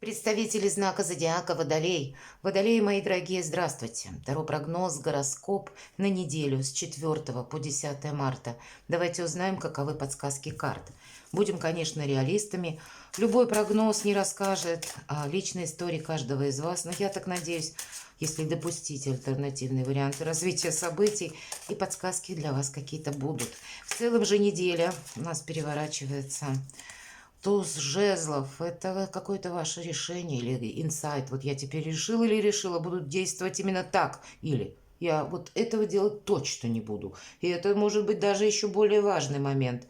Представители знака зодиака Водолей. Водолеи, мои дорогие, здравствуйте. Таро-прогноз, гороскоп на неделю с 4 по 10 марта. Давайте узнаем, каковы подсказки карт. Будем, конечно, реалистами. Любой прогноз не расскажет о личной истории каждого из вас, но я так надеюсь, если допустить альтернативные варианты развития событий, и подсказки для вас какие-то будут. В целом же неделя у нас переворачивается. Туз жезлов – это какое-то ваше решение или инсайт. Вот я теперь решил или решила, буду действовать именно так. Или я вот этого делать точно не буду. И это может быть даже еще более важный момент.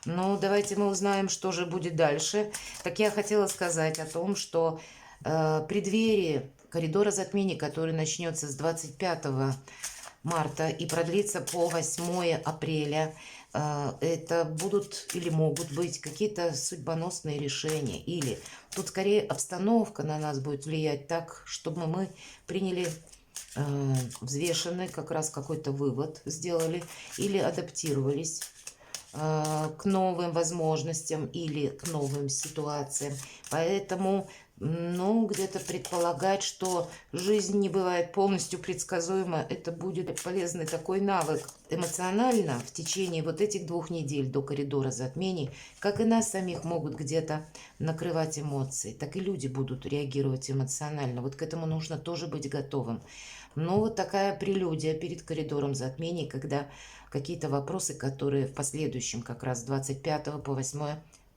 Но давайте мы узнаем, что же будет дальше. Так я хотела сказать о том, что преддверии коридора затмений, который начнется с 25 марта и продлится по 8 апреля, это будут или могут быть какие-то судьбоносные решения. Или тут скорее обстановка на нас будет влиять так, чтобы мы приняли взвешенный как раз какой-то вывод, сделали или адаптировались к новым возможностям или к новым ситуациям. Поэтому, где-то предполагать, что жизнь не бывает полностью предсказуема, это будет полезный такой навык. Эмоционально в течение вот этих 2 недель до коридора затмений, как и нас самих могут где-то накрывать эмоции, так и люди будут реагировать эмоционально. Вот к этому нужно тоже быть готовым. Но вот такая прелюдия перед коридором затмений, когда какие-то вопросы, которые в последующем, как раз с 25 по 8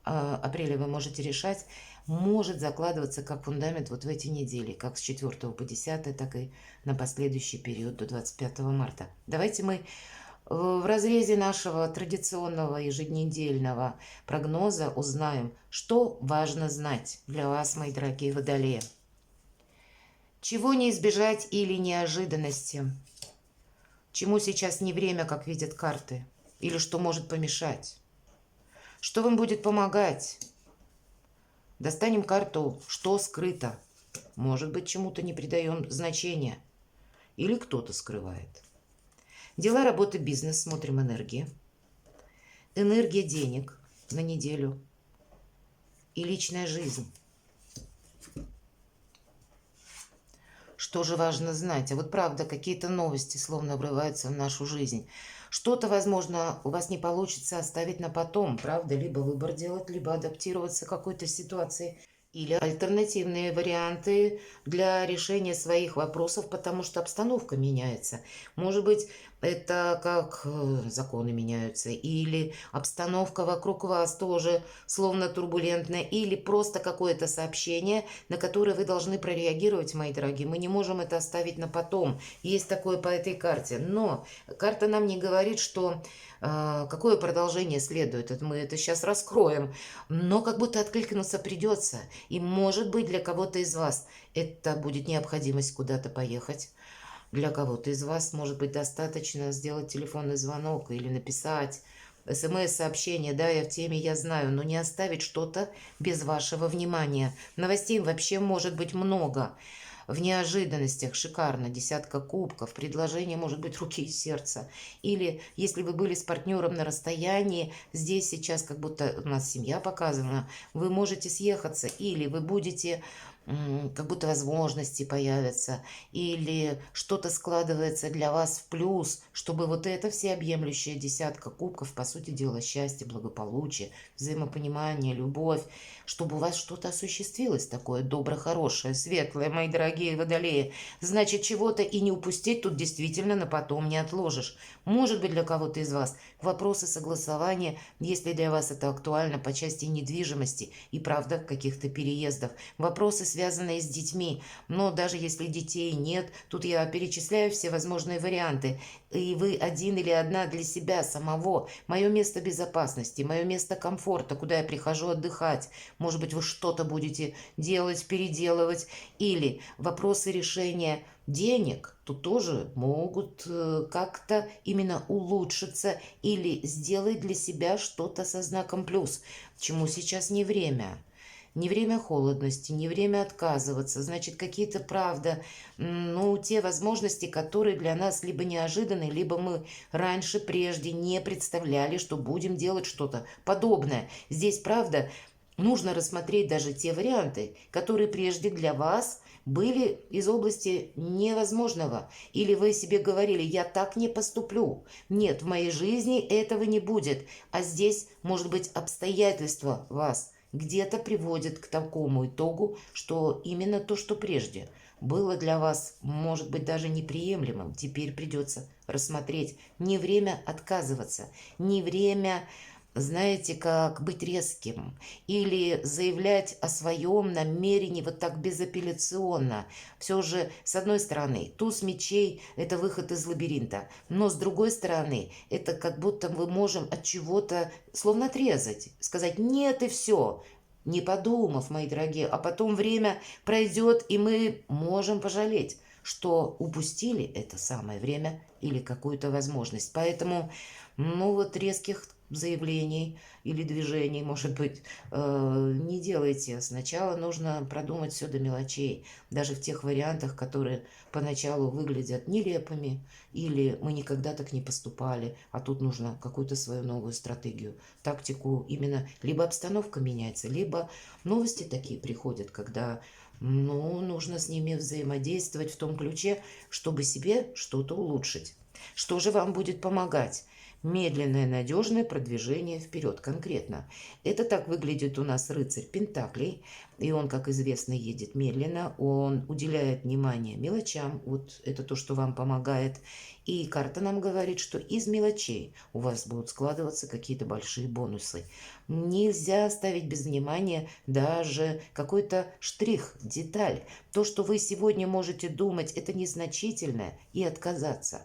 апреля вы можете решать, может закладываться как фундамент вот в эти недели, как с 4 по 10, так и на последующий период до 25 марта. Давайте мы в разрезе нашего традиционного еженедельного прогноза узнаем, что важно знать для вас, мои дорогие водолеи. Чего не избежать или неожиданности? Чему сейчас не время, как видят карты? Или что может помешать? Что вам будет помогать? Достанем карту «Что скрыто?». Может быть, чему-то не придаем значения. Или кто-то скрывает. Дела, работы, бизнес. Смотрим энергии. Энергия денег на неделю. И личная жизнь. Что же важно знать? А вот правда, какие-то новости словно врываются в нашу жизнь. Что-то, возможно, у вас не получится оставить на потом, правда? Либо выбор делать, либо адаптироваться к какой-то ситуации. Или альтернативные варианты для решения своих вопросов, потому что обстановка меняется. Может быть, это как законы меняются, или обстановка вокруг вас тоже словно турбулентная, или просто какое-то сообщение, на которое вы должны прореагировать, мои дорогие. Мы не можем это оставить на потом. Есть такое по этой карте. Но карта нам не говорит, что какое продолжение следует. Мы это сейчас раскроем. Но как будто откликнуться придется. И может быть для кого-то из вас это будет необходимость куда-то поехать. Для кого-то из вас может быть достаточно сделать телефонный звонок или написать СМС-сообщение. Да, я в теме, я знаю, но не оставить что-то без вашего внимания. Новостей вообще может быть много. В неожиданностях шикарно, 10 кубков, предложение может быть руки и сердца. Или если вы были с партнером на расстоянии, здесь сейчас как будто у нас семья показана, вы можете съехаться, или вы будете как будто возможности появятся, или что-то складывается для вас в плюс, чтобы вот это всеобъемлющая 10 кубков, по сути дела, счастье, благополучие, взаимопонимание, любовь, чтобы у вас что-то осуществилось такое доброе, хорошее, светлое, мои дорогие водолеи. Значит, чего-то и не упустить тут действительно на потом не отложишь. Может быть, для кого-то из вас вопросы согласования, если для вас это актуально по части недвижимости и, правда, каких-то переездов, вопросы, связанные с детьми. Но даже если детей нет, тут я перечисляю все возможные варианты. И вы один или одна для себя самого. Мое место безопасности, мое место комфорта, куда я прихожу отдыхать. Может быть, вы что-то будете делать, переделывать. Или вопросы решения денег тут тоже могут как-то именно улучшиться или сделать для себя что-то со знаком плюс, чему сейчас не время. Не время холодности, не время отказываться. Значит, какие-то, правда, те возможности, которые для нас либо неожиданны, либо мы раньше, прежде не представляли, что будем делать что-то подобное. Здесь, правда, нужно рассмотреть даже те варианты, которые прежде для вас были из области невозможного. Или вы себе говорили: я так не поступлю. Нет, в моей жизни этого не будет. А здесь, может быть, обстоятельства вас где-то приводят к такому итогу, что именно то, что прежде было для вас, может быть, даже неприемлемым, теперь придется рассмотреть. Не время отказываться, не время, знаете, как быть резким или заявлять о своем намерении вот так безапелляционно. Все же, с одной стороны, туз мечей – это выход из лабиринта, но с другой стороны, это как будто мы можем от чего-то словно отрезать, сказать «нет» и все, не подумав, мои дорогие, а потом время пройдет, и мы можем пожалеть, что упустили это самое время или какую-то возможность. Поэтому, ну вот резких заявлений или движений, может быть, не делайте. Сначала нужно продумать все до мелочей, даже в тех вариантах, которые поначалу выглядят нелепыми, или мы никогда так не поступали, а тут нужно какую-то свою новую стратегию, тактику. Именно либо обстановка меняется, либо новости такие приходят, когда нужно с ними взаимодействовать в том ключе, чтобы себе что-то улучшить. Что же вам будет помогать? Медленное, надежное продвижение вперед конкретно. Это так выглядит у нас рыцарь Пентаклей. И он, как известно, едет медленно. Он уделяет внимание мелочам. Вот это то, что вам помогает. И карта нам говорит, что из мелочей у вас будут складываться какие-то большие бонусы. Нельзя оставить без внимания даже какой-то штрих, деталь. То, что вы сегодня можете думать, это незначительное, и отказаться.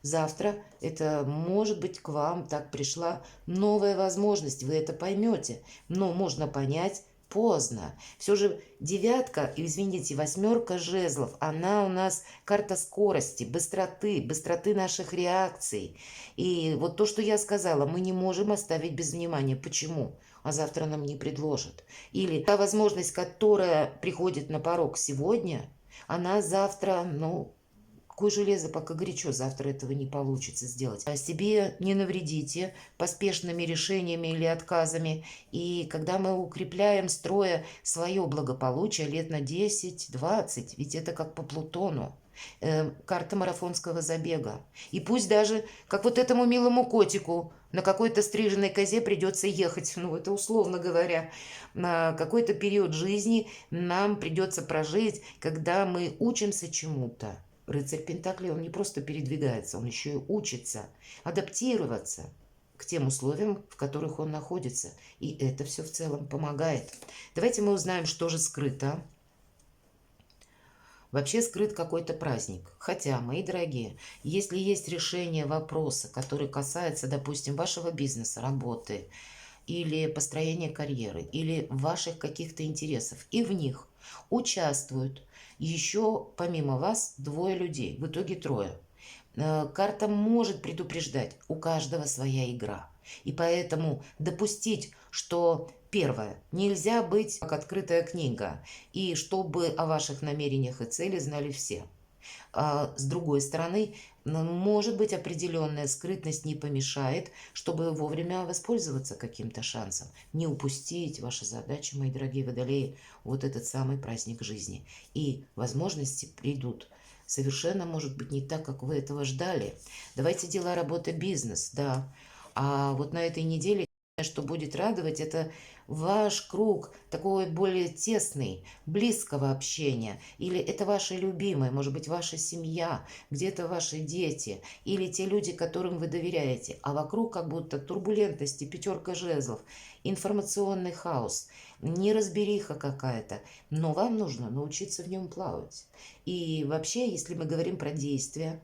Завтра это, может быть, к вам так пришла новая возможность, вы это поймете, но можно понять поздно. Все же девятка, извините, восьмерка жезлов, она у нас карта скорости, быстроты наших реакций. И вот то, что я сказала, мы не можем оставить без внимания. Почему? А завтра нам не предложат. Или та возможность, которая приходит на порог сегодня, она завтра, кое железо, пока горячо, завтра этого не получится сделать. А себе не навредите поспешными решениями или отказами. И когда мы укрепляем, строя свое благополучие лет на 10-20, ведь это как по Плутону, карта марафонского забега. И пусть даже, как вот этому милому котику, на какой-то стриженной козе придется ехать, это условно говоря, на какой-то период жизни нам придется прожить, когда мы учимся чему-то. Рыцарь Пентаклей, он не просто передвигается, он еще и учится адаптироваться к тем условиям, в которых он находится. И это все в целом помогает. Давайте мы узнаем, что же скрыто. Вообще скрыт какой-то праздник. Хотя, мои дорогие, если есть решение вопроса, который касается, допустим, вашего бизнеса, работы, или построения карьеры, или ваших каких-то интересов, и в них участвуют еще помимо вас двое людей, в итоге трое. Карта может предупреждать, у каждого своя игра. И поэтому допустить, что первое, нельзя быть как открытая книга, и чтобы о ваших намерениях и цели знали все. А с другой стороны, может быть, определенная скрытность не помешает, чтобы вовремя воспользоваться каким-то шансом. Не упустить ваши задачи, мои дорогие водолеи, вот этот самый праздник жизни. И возможности придут. Совершенно, может быть, не так, как вы этого ждали. Давайте дела, работа, бизнес, да. А вот на этой неделе, что будет радовать, это ваш круг такой более тесный, близкого общения. Или это ваши любимые, может быть, ваша семья, где-то ваши дети, или те люди, которым вы доверяете. А вокруг как будто турбулентности, пятерка жезлов, информационный хаос, неразбериха какая-то. Но вам нужно научиться в нем плавать. И вообще, если мы говорим про действия,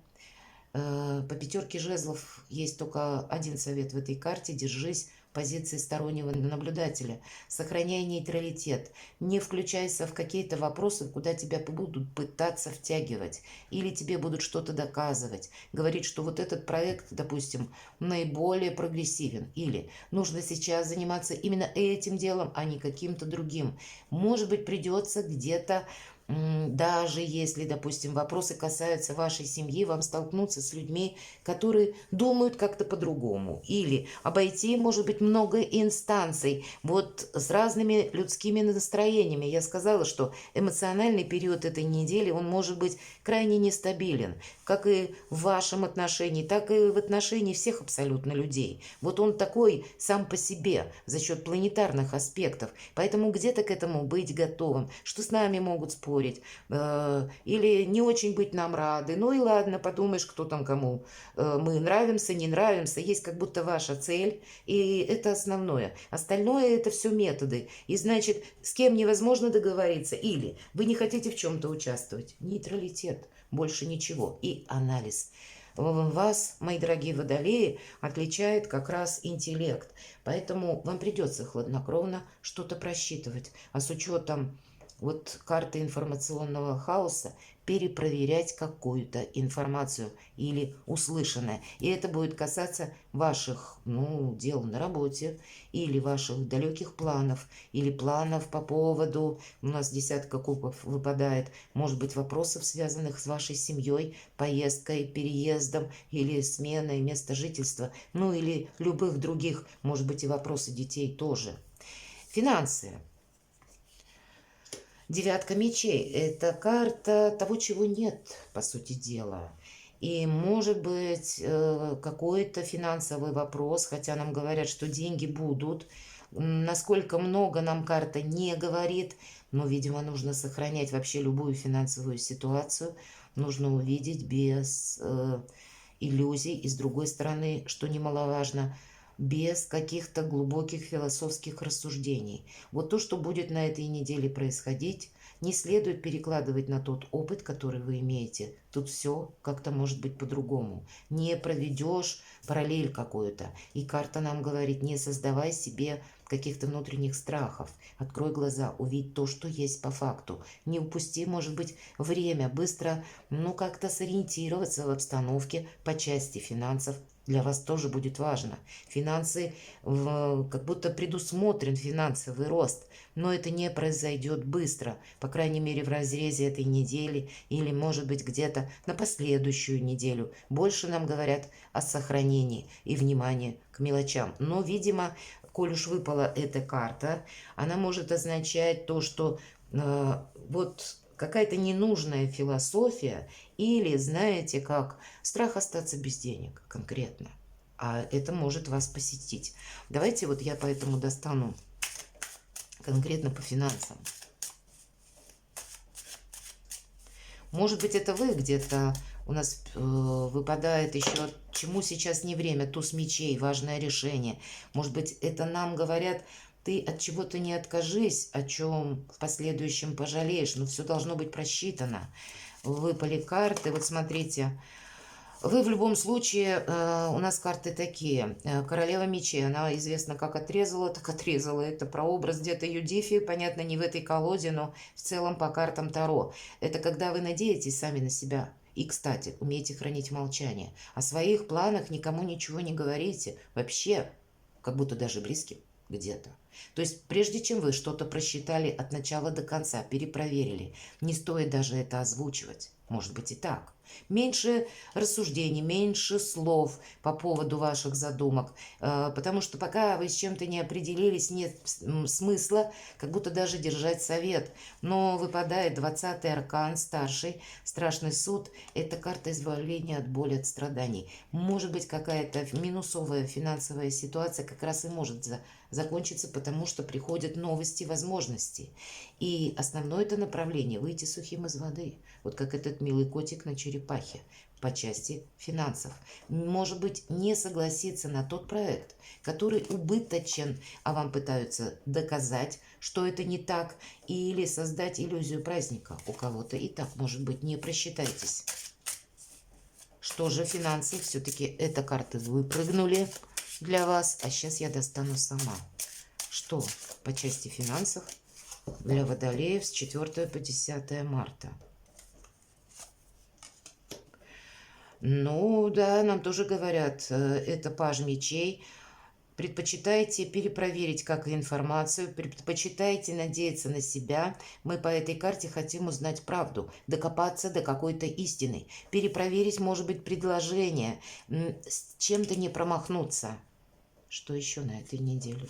по пятерке жезлов есть только один совет в этой карте: держись позиции стороннего наблюдателя, сохраняй нейтралитет, не включайся в какие-то вопросы, куда тебя будут пытаться втягивать, или тебе будут что-то доказывать, говорить, что вот этот проект, допустим, наиболее прогрессивен, или нужно сейчас заниматься именно этим делом, а не каким-то другим. Может быть, придется где-то Даже если, допустим, вопросы касаются вашей семьи, вам столкнуться с людьми, которые думают как-то по-другому. Или обойти, может быть, много инстанций, вот с разными людскими настроениями. Я сказала, что эмоциональный период этой недели, он может быть крайне нестабилен, как и в вашем отношении, так и в отношении всех абсолютно людей. Вот он такой сам по себе за счет планетарных аспектов. Поэтому где-то к этому быть готовым, что с нами могут спорить, или не очень быть нам рады. Ну и ладно, подумаешь, кто там кому. Мы нравимся, не нравимся, есть как будто ваша цель, и это основное. Остальное это все методы. И значит, с кем невозможно договориться, или вы не хотите в чем-то участвовать. Нейтралитет, больше ничего. И анализ. Вас, мои дорогие водолеи, отличает как раз интеллект. Поэтому вам придется хладнокровно что-то просчитывать. А с учетом вот карты информационного хаоса перепроверять какую-то информацию или услышанное. И это будет касаться ваших, дел на работе, или ваших далеких планов, или планов по поводу, у нас десятка кубков выпадает, может быть, вопросов, связанных с вашей семьей, поездкой, переездом, или сменой места жительства, или любых других, может быть, и вопросы детей тоже. Финансы. Девятка мечей – это карта того, чего нет, по сути дела. И может быть какой-то финансовый вопрос, хотя нам говорят, что деньги будут. Насколько много нам карта не говорит, но, видимо, нужно сохранять вообще любую финансовую ситуацию. Нужно увидеть без иллюзий. И с другой стороны, что немаловажно, без каких-то глубоких философских рассуждений. Вот то, что будет на этой неделе происходить, не следует перекладывать на тот опыт, который вы имеете. Тут все как-то может быть по-другому. Не проведешь параллель какую-то. И карта нам говорит, не создавай себе каких-то внутренних страхов. Открой глаза, увидь то, что есть по факту. Не упусти, может быть, время быстро, как-то сориентироваться в обстановке по части финансов. Для вас тоже будет важно. Финансы, как будто предусмотрен финансовый рост, но это не произойдет быстро, по крайней мере в разрезе этой недели или, может быть, где-то на последующую неделю. Больше нам говорят о сохранении и внимании к мелочам. Но, видимо, коль уж выпала эта карта, она может означать то, что вот какая-то ненужная философия или, знаете, как страх остаться без денег конкретно. А это может вас посетить. Давайте вот я поэтому достану конкретно по финансам. Может быть, это вы где-то у нас выпадает еще, чему сейчас не время, туз мечей, важное решение. Может быть, это нам говорят, ты от чего-то не откажись, о чем в последующем пожалеешь, но все должно быть просчитано. Выпали карты, вот смотрите, вы в любом случае, у нас карты такие. Королева мечей, она известна как отрезала, так отрезала. Это прообраз где-то Юдифи, понятно, не в этой колоде, но в целом по картам Таро. Это когда вы надеетесь сами на себя. И, кстати, умеете хранить молчание. О своих планах никому ничего не говорите. Вообще, как будто даже близким где-то. То есть, прежде чем вы что-то просчитали от начала до конца, перепроверили, не стоит даже это озвучивать. Может быть и так. Меньше рассуждений, меньше слов по поводу ваших задумок, потому что пока вы с чем-то не определились, нет смысла как будто даже держать совет. Но выпадает 20-й аркан, старший, страшный суд. Это карта избавления от боли, от страданий. Может быть, какая-то минусовая финансовая ситуация как раз и может закончиться, потому что приходят новости, возможности. И основное это направление – выйти сухим из воды. Вот как этот милый котик на черепахе по части финансов. Может быть, не согласиться на тот проект, который убыточен, а вам пытаются доказать, что это не так, или создать иллюзию праздника у кого-то. И так, может быть, не просчитайтесь. Что же финансы? Все-таки это карты выпрыгнули для вас, а сейчас я достану сама. Что по части финансов для водолеев с 4 по 10 марта? Да, нам тоже говорят, это паж мечей. предпочитаете перепроверить как и информацию, предпочитаете надеяться на себя. Мы по этой карте хотим узнать правду, докопаться до какой-то истины, перепроверить, может быть, предложение, с чем-то не промахнуться. Что еще на этой неделе?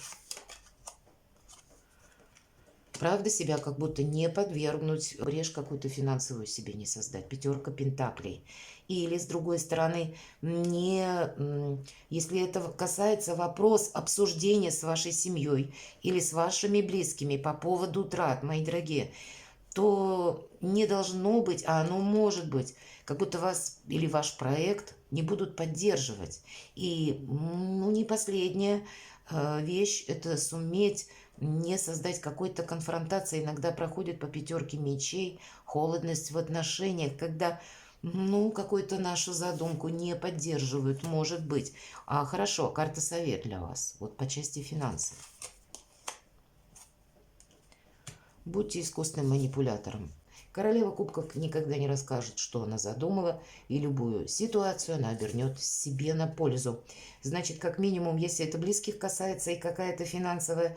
Правда, себя как будто не подвергнуть, брешь какую-то финансовую себе не создать. Пятерка пентаклей. Или, с другой стороны, если это касается вопрос обсуждения с вашей семьей или с вашими близкими по поводу трат, мои дорогие, то не должно быть, а оно может быть, как будто вас или ваш проект не будут поддерживать. И не последняя вещь – это суметь не создать какой-то конфронтации. Иногда проходит по пятерке мечей холодность в отношениях, когда какую-то нашу задумку не поддерживают, может быть. Хорошо, карта совет для вас, вот по части финансов. Будьте искусным манипулятором. Королева кубков никогда не расскажет, что она задумала, и любую ситуацию она обернет себе на пользу. Значит, как минимум, если это близких касается и какая-то финансовая,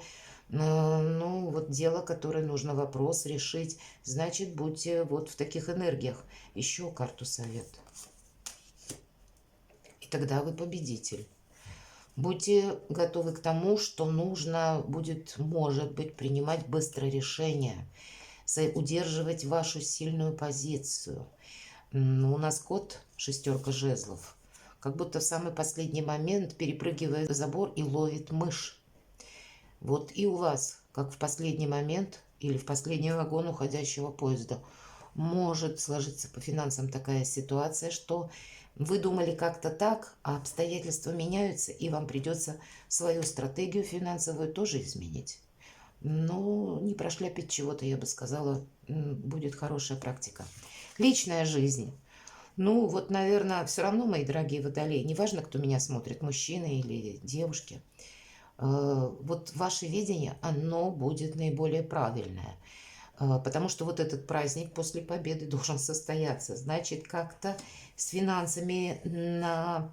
дело, которое нужно вопрос решить, значит, будьте вот в таких энергиях. Еще карту совет. И тогда вы победитель. Будьте готовы к тому, что нужно будет, может быть, принимать быстрое решение, удерживать вашу сильную позицию. У нас кот, шестерка жезлов, как будто в самый последний момент перепрыгивает забор и ловит мышь. Вот и у вас, как в последний момент или в последний вагон уходящего поезда, может сложиться по финансам такая ситуация, что вы думали как-то так, а обстоятельства меняются, и вам придется свою стратегию финансовую тоже изменить. Но не прошляпить чего-то, я бы сказала, будет хорошая практика. Личная жизнь. Наверное, все равно, мои дорогие водолеи, неважно, кто меня смотрит, мужчины или девушки, вот ваше видение, оно будет наиболее правильное. Потому что вот этот праздник после победы должен состояться. Значит, как-то с финансами на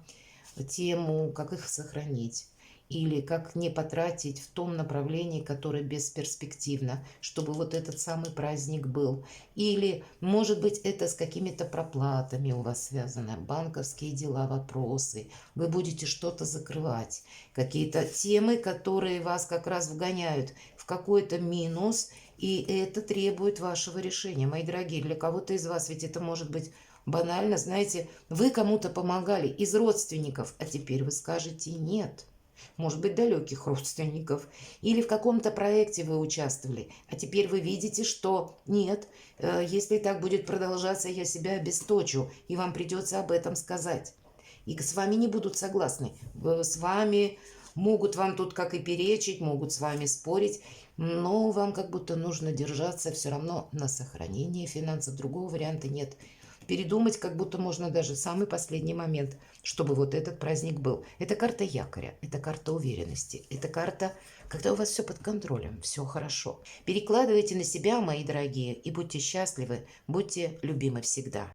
тему, как их сохранить. Или как не потратить в том направлении, которое бесперспективно, чтобы вот этот самый праздник был. Или, может быть, это с какими-то проплатами у вас связано, банковские дела, вопросы. Вы будете что-то закрывать, какие-то темы, которые вас как раз вгоняют в какой-то минус, и это требует вашего решения. Мои дорогие, для кого-то из вас ведь это может быть банально, знаете, вы кому-то помогали из родственников, а теперь вы скажете «нет». Может быть, далеких родственников. Или в каком-то проекте вы участвовали, а теперь вы видите, что нет, если так будет продолжаться, я себя обесточу, и вам придется об этом сказать. И с вами не будут согласны. С вами могут вам тут как и перечить, могут с вами спорить, но вам как будто нужно держаться все равно на сохранении финансов. Другого варианта нет. Передумать как будто можно даже в самый последний момент, чтобы вот этот праздник был. Это карта якоря, это карта уверенности, это карта, когда у вас все под контролем, все хорошо. Перекладывайте на себя, мои дорогие, и будьте счастливы, будьте любимы всегда.